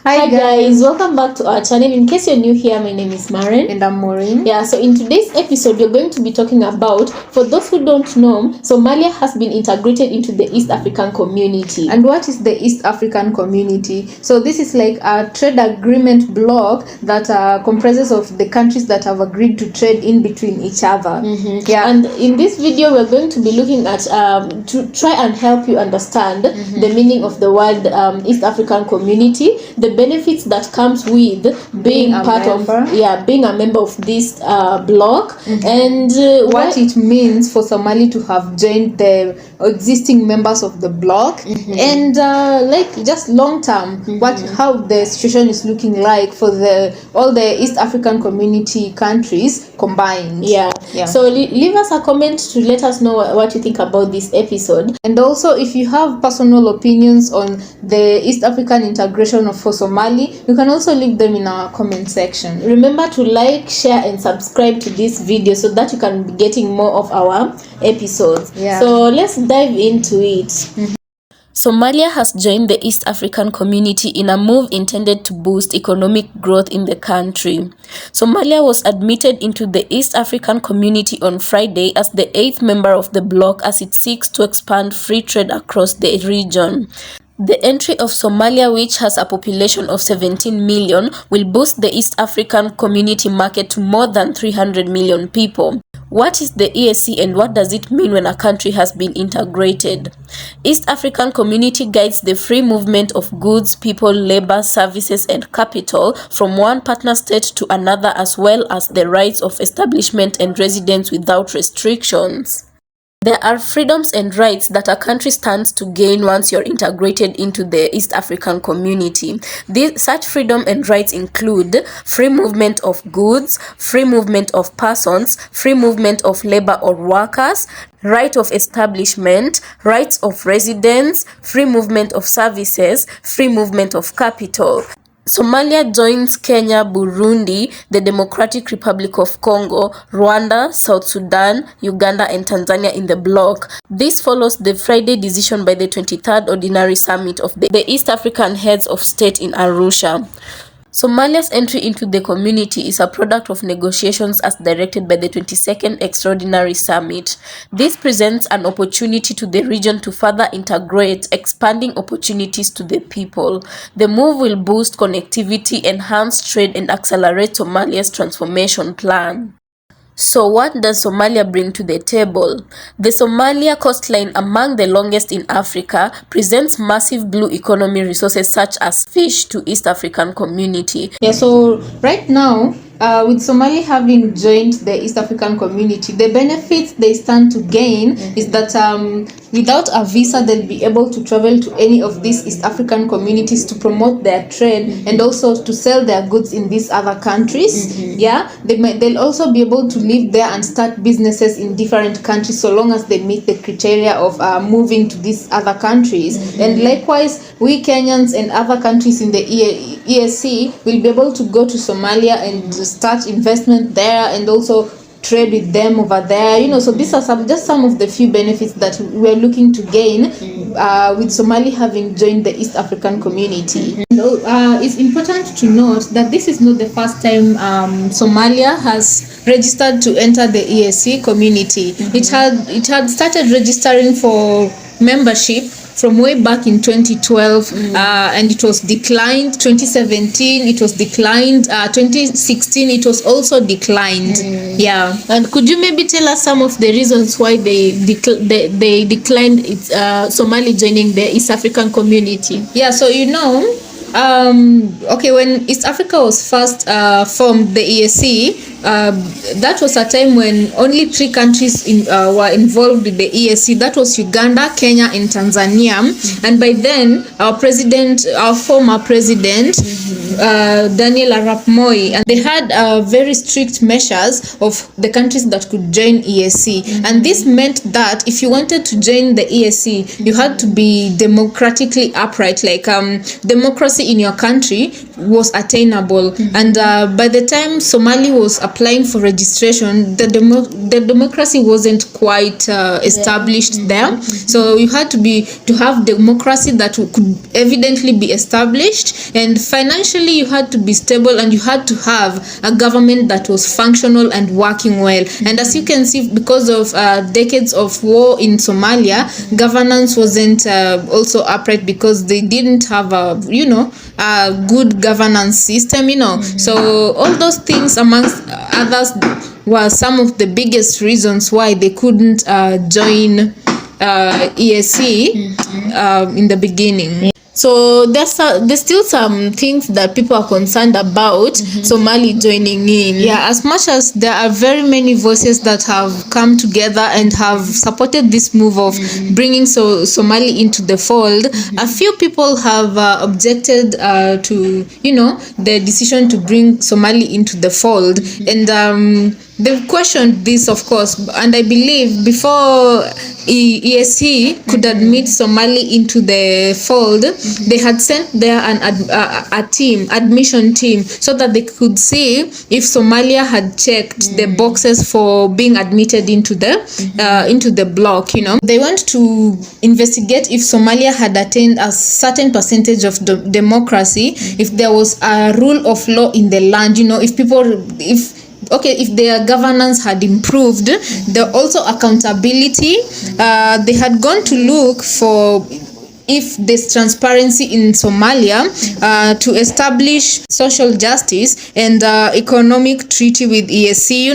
Hi guys, welcome back to our channel. In case you're new here, my name is Maren. And I'm Maureen. Yeah, so in today's episode, we're going to be talking about, for those who don't know, Somalia has been integrated into the East African community. And what is the East African community? So this is like a trade agreement bloc that comprises of the countries that have agreed to trade in between each other. Yeah, and in this video, we're going to be looking at, to try and help you understand the meaning of the word East African community, the benefits that comes with being part of being a member of this bloc, and what it means for Somalia to have joined the existing members of the bloc, and like just long term how the situation is looking like for all the East African community countries combined. So leave us a comment to let us know what you think about this episode, and also if you have personal opinions on the East African integration for Somali, you can also leave them in our comment section. Remember to like, share and subscribe to this video so that you can be getting more of our episodes. So let's dive into it. Somalia has joined the East African community in a move intended to boost economic growth in the country. Somalia was admitted into the East African community on Friday as the 8th member of the bloc as it seeks to expand free trade across the region. The entry of Somalia, which has a population of 17 million, will boost the East African community market to more than 300 million people. What is the EAC and what does it mean when a country has been integrated? East African community guides the free movement of goods, people, labor, services and capital from one partner state to another, as well as the rights of establishment and residence without restrictions. There are freedoms and rights that a country stands to gain once you're integrated into the East African community. Such freedom and rights include free movement of goods, free movement of persons, free movement of labor or workers, right of establishment, rights of residence, free movement of services, free movement of capital. Somalia joins Kenya, Burundi, the Democratic Republic of Congo, Rwanda, South Sudan, Uganda and Tanzania in the bloc. This follows the Friday decision by the 23rd Ordinary Summit of the East African Heads of State in Arusha. Somalia's entry into the community is a product of negotiations as directed by the 22nd Extraordinary Summit. This presents an opportunity to the region to further integrate, expanding opportunities to the people. The move will boost connectivity, enhance trade, and accelerate Somalia's transformation plan. So what does Somalia bring to the table? The Somalia coastline, among the longest in Africa, presents massive blue economy resources such as fish to East African community. So right now, with Somalia having joined the East African community, the benefits they stand to gain is that without a visa, they'll be able to travel to any of these East African communities to promote their trade and also to sell their goods in these other countries. They'll also be able to live there and start businesses in different countries so long as they meet the criteria of moving to these other countries. And likewise, we Kenyans and other countries in the EAC will be able to go to Somalia and start investment there and also trade with them over there. So these are just some of the few benefits that we're looking to gain with Somalia having joined the East African community. It's important to note that this is not the first time Somalia has registered to enter the EAC community. It had started registering for membership from way back in 2012, and it was declined. 2017 it was declined. 2016 it was also declined. And could you maybe tell us some of the reasons why they declined Somali joining the East African community? So when East Africa was first formed, the EAC, that was a time when only 3 countries were involved with the EAC. That was Uganda, Kenya and Tanzania. And by then, our former president, Daniel Arap Moi, and they had very strict measures of the countries that could join EAC. And this meant that if you wanted to join the EAC, you had to be democratically upright, like democracy in your country was attainable. And by the time Somali was applying for registration, the democracy wasn't quite established there. So you had to have democracy that could evidently be established, and financially you had to be stable, and you had to have a government that was functional and working well. And as you can see, because of decades of war in Somalia, governance wasn't also upright, because they didn't have a good governance system. So all those things, amongst others, were some of the biggest reasons why they couldn't join EAC in the beginning. So there's still some things that people are concerned about Somali joining in. Yeah, as much as there are very many voices that have come together and have supported this move of bringing Somali into the fold, a few people have objected to the decision to bring Somali into the fold, and they've questioned this, of course. And I believe before EAC could admit Somali into the fold, they had sent there a admission team, so that they could see if Somalia had checked the boxes for being admitted into the bloc. They want to investigate if Somalia had attained a certain percentage of democracy, if there was a rule of law in the land, if their governance had improved. There also accountability. They had gone to look for if there's transparency in Somalia, to establish social justice and economic treaty with EAC,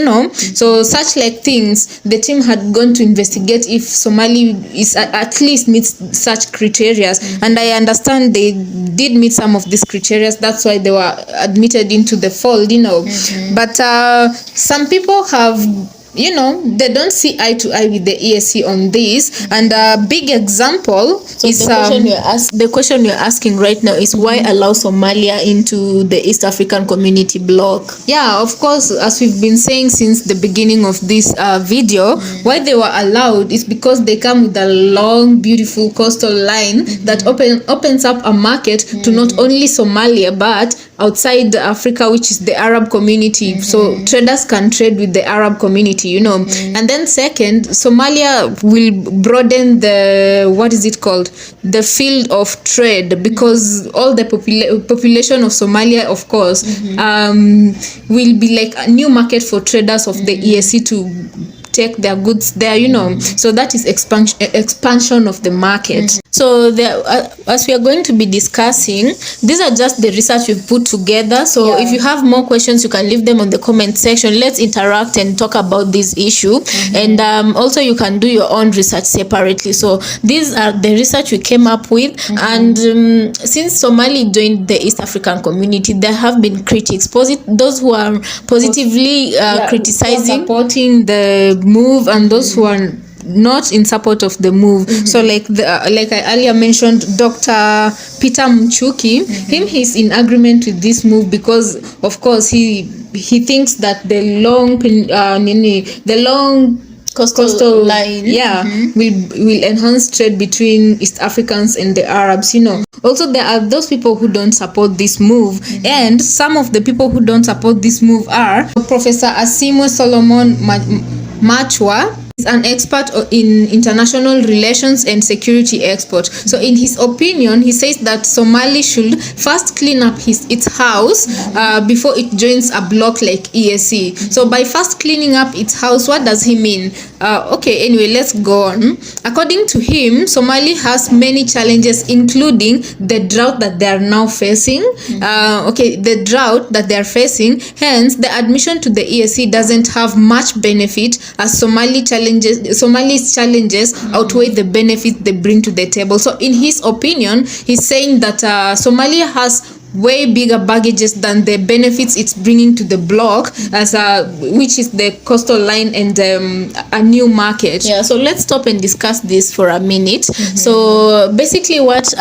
So such like things, the team had gone to investigate if Somali is at least meets such criteria. And I understand they did meet some of these criteria. That's why they were admitted into the fold, But some people have they don't see eye to eye with the EAC on this. And a big example is the question you're asking right now is why allow Somalia into the East African Community bloc? Yeah, of course, as we've been saying since the beginning of this video, why they were allowed is because they come with a long, beautiful coastal line that opens up a market to not only Somalia but outside Africa, which is the Arab community. So traders can trade with the Arab community, And then second, Somalia will broaden the field of trade, because all the population of Somalia, of course, will be like a new market for traders of the EAC to take their goods there, So that is expansion of the market. So as we are going to be discussing, these are just the research we've put together. So if you have more questions, you can leave them on the comment section. Let's interact and talk about this issue. And also you can do your own research separately. So these are the research we came up with. And since Somali joined the East African Community, there have been critics, those who are positively criticizing, supporting the move, and those who are not in support of the move. So like I earlier mentioned, Dr. Peter Mchuki, he's in agreement with this move, because of course he thinks that the long coastal line will enhance trade between East Africans and the Arabs. Also, there are those people who don't support this move, and some of the people who don't support this move are Professor Asimo Solomon Machwa. Is an expert in international relations and security expert. So in his opinion, he says that Somali should first clean up its house before it joins a bloc like EAC. So by first cleaning up its house, what does he mean? Anyway, let's go on. According to him, Somali has many challenges, including the drought that they are now facing. The drought that they are facing. Hence, the admission to the EAC doesn't have much benefit, as Somali's challenges outweigh the benefits they bring to the table. So in his opinion, he's saying that Somalia has way bigger baggages than the benefits it's bringing to the bloc, which is the coastal line and a new market. So let's stop and discuss this for a minute. So basically what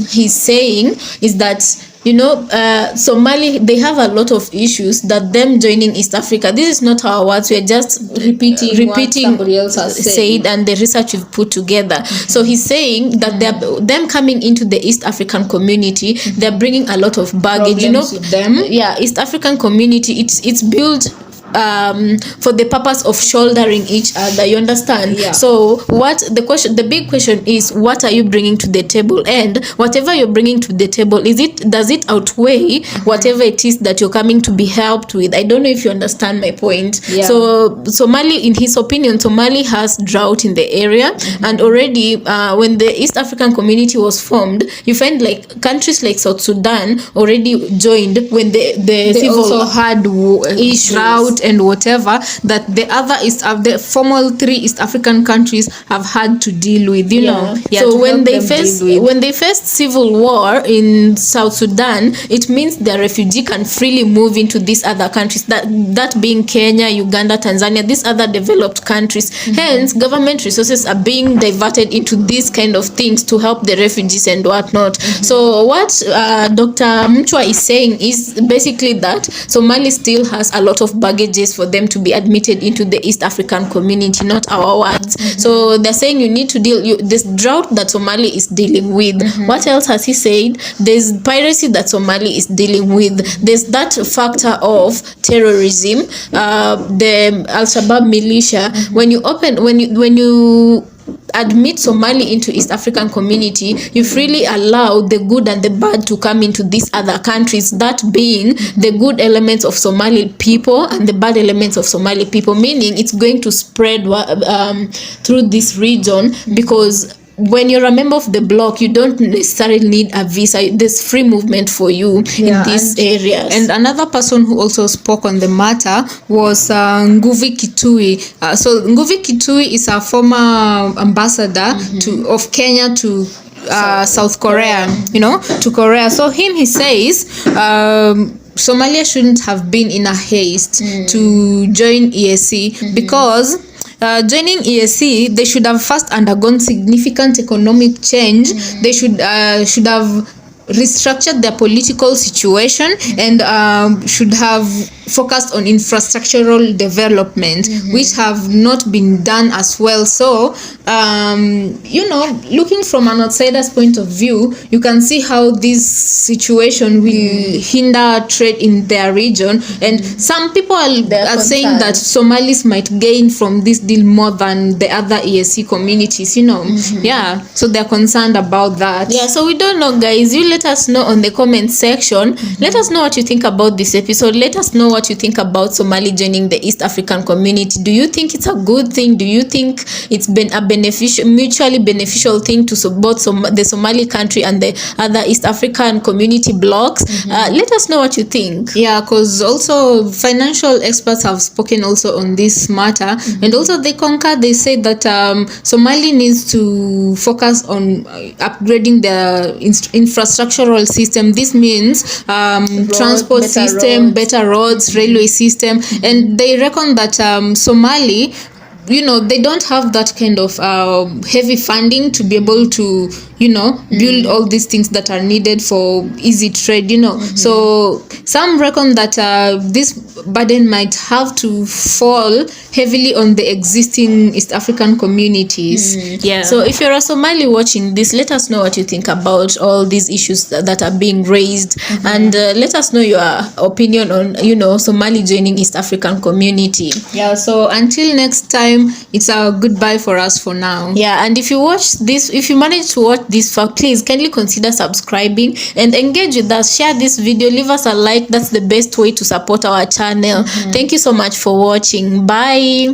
he's saying is that Somali, they have a lot of issues that them joining East Africa. This is not our words. We are just repeating what somebody else has said and the research we've put together. So he's saying that them coming into the East African community, they're bringing a lot of baggage. Problems with them. Yeah, East African community, it's built for the purpose of shouldering each other, you understand? Yeah. So the big question is, what are you bringing to the table? And whatever you're bringing to the table, does it outweigh whatever it is that you're coming to be helped with? I don't know if you understand my point. Yeah. So Somali, in his opinion, Somali has drought in the area, and already when the East African community was formed, you find like countries like South Sudan already joined when they civil also had drought and whatever that the formal 3 East African countries have had to deal with, so when they faced civil war in South Sudan, it means the refugee can freely move into these other countries, that being Kenya, Uganda, Tanzania, these other developed countries. Hence government resources are being diverted into these kind of things to help the refugees and whatnot. So what Dr. Mchwa is saying is basically that Somali still has a lot of baggage for them to be admitted into the East African community, not our words. So they're saying you need to deal this drought that Somali is dealing with. What else has he said? There's piracy that Somali is dealing with. There's that factor of terrorism, the Al-Shabaab militia. When you admit Somali into East African community, you freely allow the good and the bad to come into these other countries, that being the good elements of Somali people and the bad elements of Somali people, meaning it's going to spread through this region, because when you're a member of the bloc, you don't necessarily need a visa. There's free movement for you in these areas. And another person who also spoke on the matter was Nguvi Kitui. So Nguvi Kitui is a former ambassador of Kenya to South Korea, to Korea. So he says Somalia shouldn't have been in a haste to join EAC, because joining EAC, they should have first undergone significant economic change. They should have restructured their political situation and should have focused on infrastructural development, which have not been done as well. So looking from an outsider's point of view, you can see how this situation will hinder trade in their region, and some people are saying that Somalis might gain from this deal more than the other EAC communities, so they're concerned about that. So we don't know, guys. You let us know on the comment section. Let us know what you think about this episode. Let us know what you think about Somali joining the East African community. Do you think it's a good thing? Do you think it's been a mutually beneficial thing to both the Somali country and the other East African community blocks? Let us know what you think. Because also financial experts have spoken also on this matter, and also they say that Somali needs to focus on upgrading the infrastructural system. This means transport system, better roads, railway system, and they reckon that Somali, they don't have that kind of heavy funding to be able to build all these things that are needed for easy trade, so some reckon that this burden might have to fall heavily on the existing East African communities. So if you're a Somali watching this, let us know what you think about all these issues that are being raised, and let us know your opinion on Somali joining East African community. So until next time, it's a goodbye for us for now. And if you manage to watch this far, please kindly consider subscribing and engage with us. Share this video, leave us a like. That's the best way to support our channel. Thank you so much for watching. Bye.